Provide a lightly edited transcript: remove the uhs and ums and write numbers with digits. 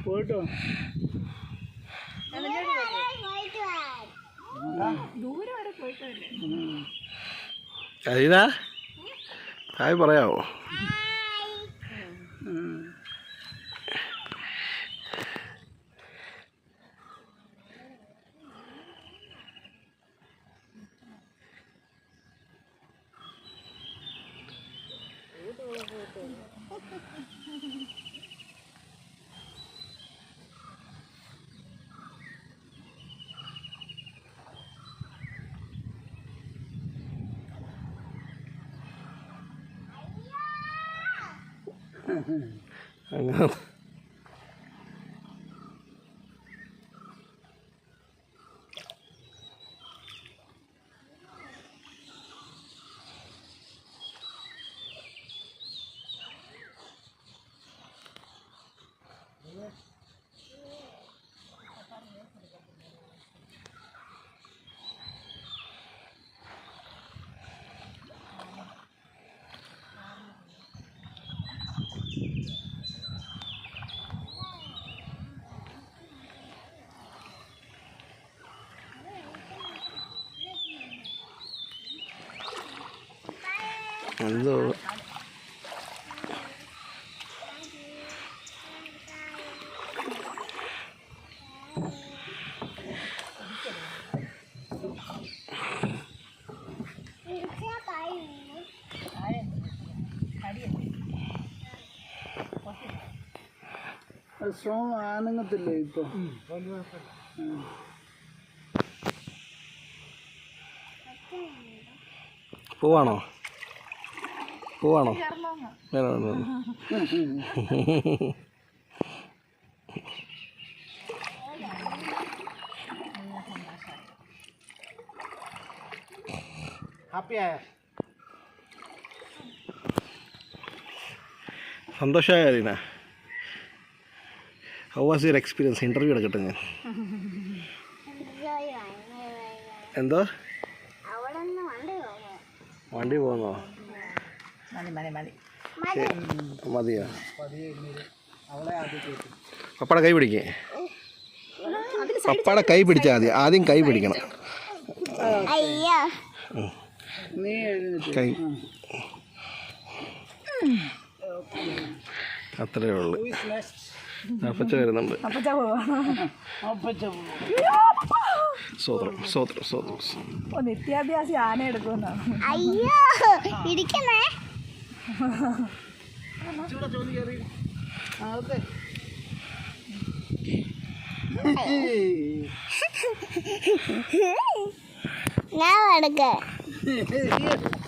പോയിട്ടോ ദൂരെ വരെ പോയിട്ടോ അരീന ഹായ് പറയാമോ? അങ്ങനെ എന്തോ സ്ട്രോങ് ആനങ്ങത്തില്ലേ ഇപ്പൊ? പോവാണോ? പോവാണോ? സന്തോഷമായ Areena. How was your experience? Interview എടുക്കട്ടെ ഞാൻ. എന്തോ വണ്ടി പോകുന്നോ? മതിയോ? പപ്പയുടെ കൈ പിടിക്കേ. പപ്പയുടെ കൈ പിടിച്ചാൽ മതി. ആദ്യം കൈ പിടിക്കണം. കൈ അത്രേ ഉള്ളു. അപ്പച്ച വരുന്നുണ്ട്. നിത്യാഭ്യാസി ആന എടുക്കുമെന്നാണ്. അയ്യോ ഇരിക്കുന്നേ. ഞാൻ എടുക്ക